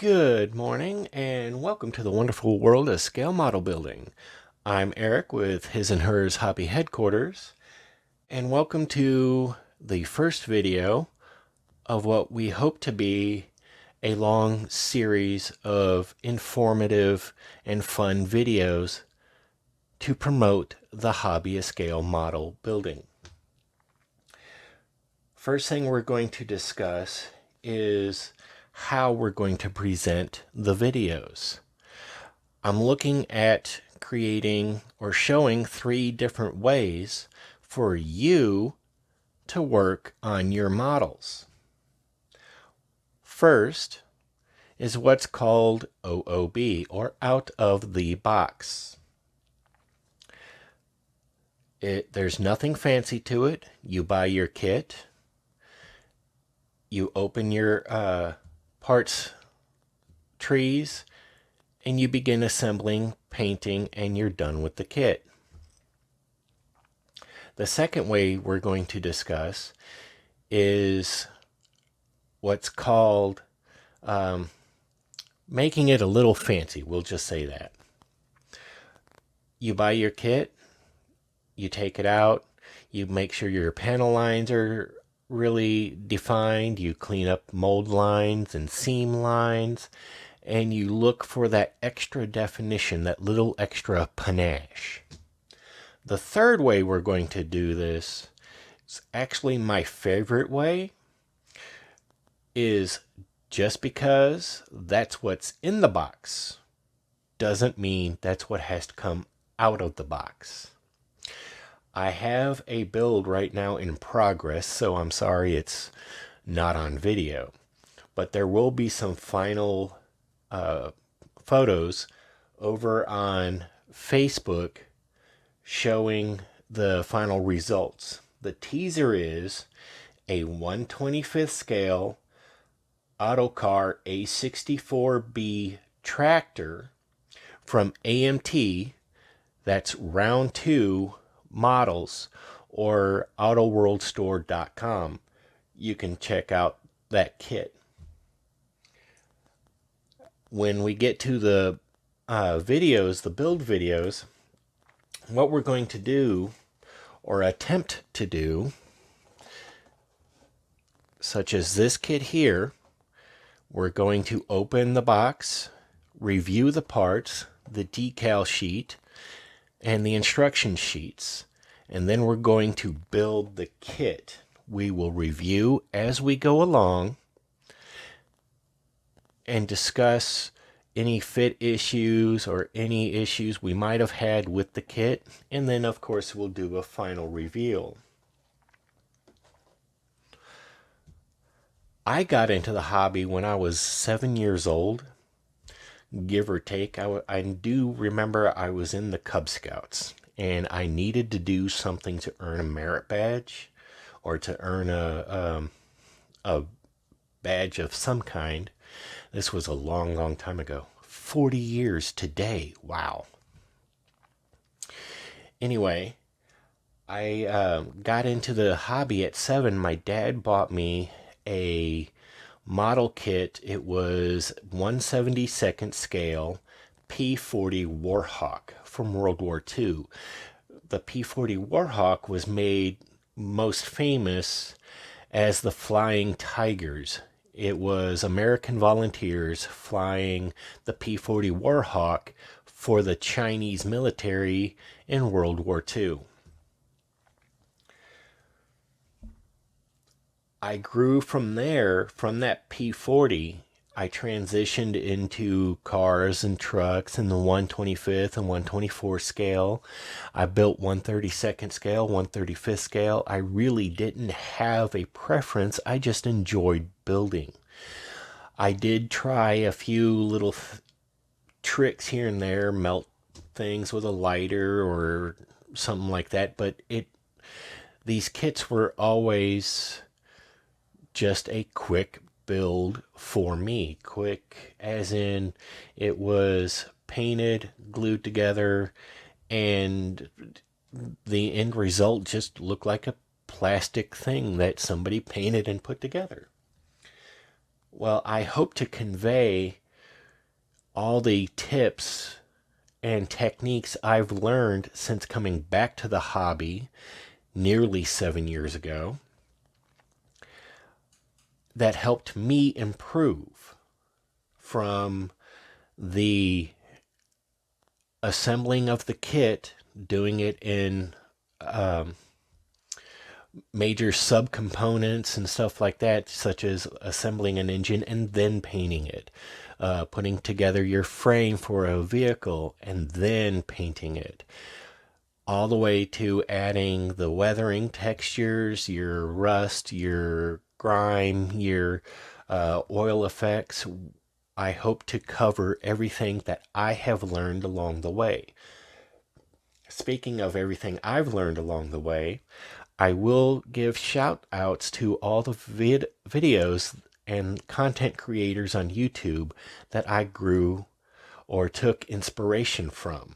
Good morning and welcome to the wonderful world of scale model building. I'm Eric with His&Hers Hobby Headquarters, and welcome to the first video of what we hope to be a long series of informative and fun videos to promote the hobby of scale model building. First thing we're going to discuss is how we're going to present the videos. I'm looking at creating or showing 3 different ways for you to work on your models. First is what's called OOB, or out of the box. There's nothing fancy to it. You buy your kit, you open your parts trees, and you begin assembling, painting, and you're done with the kit. The second way we're going to discuss is what's called making it a little fancy. We'll just say that. You buy your kit, you take it out, you make sure your panel lines are really defined, you clean up mold lines and seam lines, and you look for that extra definition, that little extra panache. The third way we're going to do this is actually my favorite way, is just because that's what's in the box doesn't mean that's what has to come out of the box. I have a build right now in progress, so I'm sorry it's not on video, but there will be some final photos over on Facebook showing the final results. The teaser is a 1/25th scale Autocar A64B tractor from AMT. That's round 2 models, or autoworldstore.com. You can check out that kit. When we get to the videos, the build videos, what we're going to do or attempt to do, such as this kit here, we're going to open the box, review the parts, the decal sheet, and the instruction sheets, and then we're going to build the kit. We will review as we go along and discuss any fit issues or any issues we might have had with the kit, and then of course we'll do a final reveal. I got into the hobby when I was 7 years old, give or take. I do remember I was in the Cub Scouts, and I needed to do something to earn a merit badge, or to earn a badge of some kind. This was a long time ago. 40 years today. Wow. Anyway, I got into the hobby at 7. My dad bought me a model kit. It was 1/72nd scale P-40 Warhawk from World War II. The P-40 Warhawk was made most famous as the Flying Tigers. It was American volunteers flying the P-40 Warhawk for the Chinese military in World War II. I grew from there. From that P-40, I transitioned into cars and trucks in the 1/25th and 1/24 scale. I built 1/32nd scale, 1/35th scale. I really didn't have a preference. I just enjoyed building. I did try a few little tricks here and there, melt things with a lighter or something like that, but these kits were always just a quick build for me. Quick as in it was painted, glued together, and the end result just looked like a plastic thing that somebody painted and put together. Well, I hope to convey all the tips and techniques I've learned since coming back to the hobby nearly 7 years ago that helped me improve from the assembling of the kit, doing it in major subcomponents and stuff like that, such as assembling an engine and then painting it, putting together your frame for a vehicle and then painting it, all the way to adding the weathering textures, your rust, your grime, your oil effects. I hope to cover everything that I have learned along the way. Speaking of everything I've learned along the way, I will give shout outs to all the videos and content creators on YouTube that I grew or took inspiration from,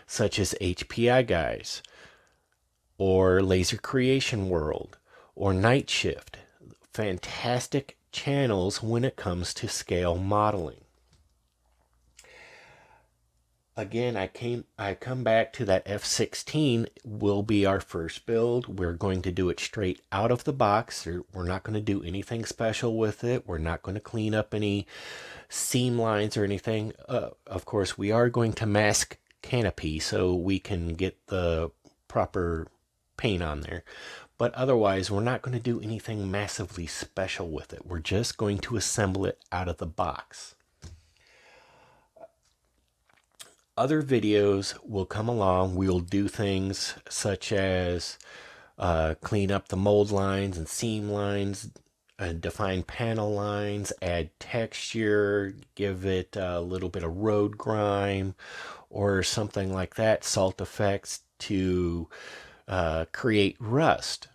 such as HPI Guys, or Laser Creation World, or Night Shift. Fantastic channels when it comes to scale modeling. Again, I come back to that F16 will be our first build. We're going to do it straight out of the box. We're not going to do anything special with it. We're not going to clean up any seam lines or anything. Of course, we are going to mask canopy so we can get the proper paint on there. But otherwise, we're not going to do anything massively special with it. We're just going to assemble it out of the box. Other videos will come along. We'll do things such as clean up the mold lines and seam lines, define panel lines, add texture, give it a little bit of road grime or something like that, salt effects to create rust.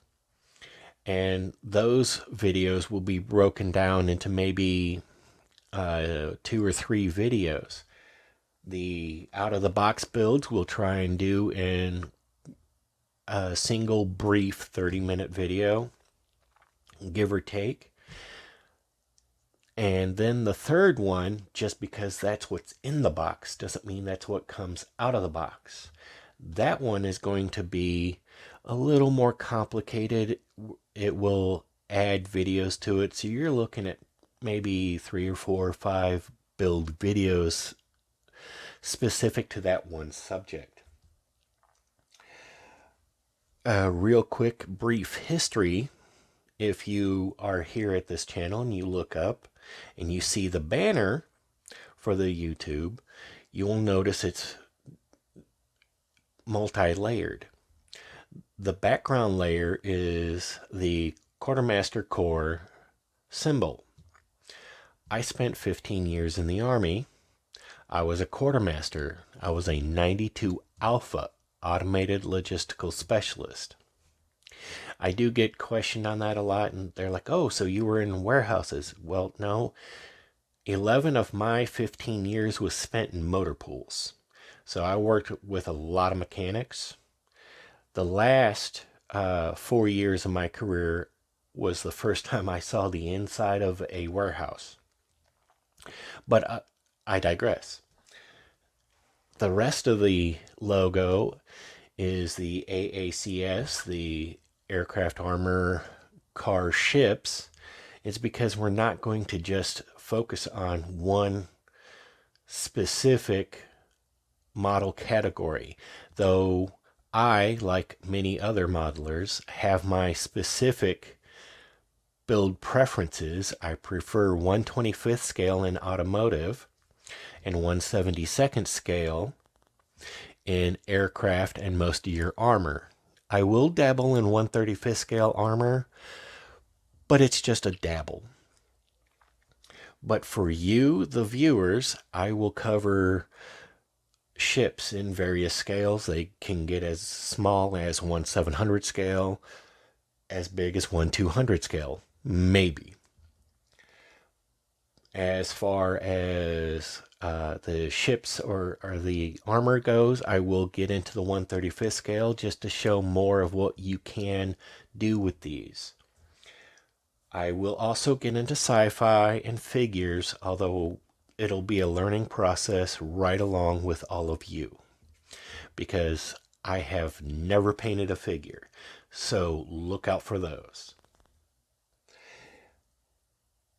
And those videos will be broken down into maybe 2 or 3 videos. The out-of-the-box builds we'll try and do in a single brief 30-minute video, give or take. And then the third one, just because that's what's in the box doesn't mean that's what comes out of the box. That one is going to be a little more complicated. It will add videos to it, so you're looking at maybe 3 or 4 or 5 build videos specific to that one subject. A real quick brief history. If you are here at this channel and you look up and you see the banner for the YouTube, you'll notice it's multi-layered. The background layer is the Quartermaster Corps symbol. I spent 15 years in the Army. I was a quartermaster. I was a 92 Alpha automated logistical specialist. I do get questioned on that a lot, and they're like, oh, so you were in warehouses. Well, no. 11 of my 15 years was spent in motor pools. So I worked with a lot of mechanics. The last 4 years of my career was the first time I saw the inside of a warehouse. But I digress. The rest of the logo is the AACS, the Aircraft Armor Car Ships. It's because we're not going to just focus on one specific model category, though I, like many other modelers, have my specific build preferences. I prefer 1/25th scale in automotive and 1/72nd scale in aircraft and most of your armor. I will dabble in 1/35th scale armor, but it's just a dabble. But for you, the viewers, I will cover ships in various scales. They can get as small as 1/700 scale, as big as 1/200 scale, maybe. As far as the ships or the armor goes, I will get into the 1/35th scale just to show more of what you can do with these. I will also get into sci-fi and figures, although it'll be a learning process right along with all of you, because I have never painted a figure. So look out for those.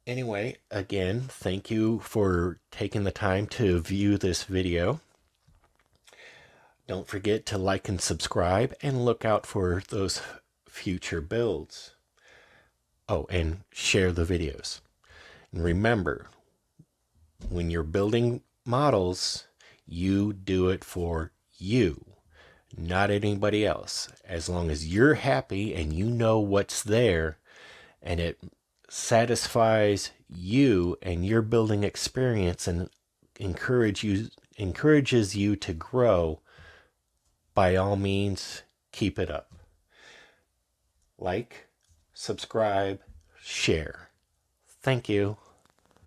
Anyway, again, thank you for taking the time to view this video. Don't forget to like and subscribe, and look out for those future builds. Oh, and share the videos. And remember, when you're building models, you do it for you, not anybody else. As long as you're happy and you know what's there and it satisfies you and your building experience and encourages you to grow, by all means, keep it up. Like, subscribe, share. Thank you.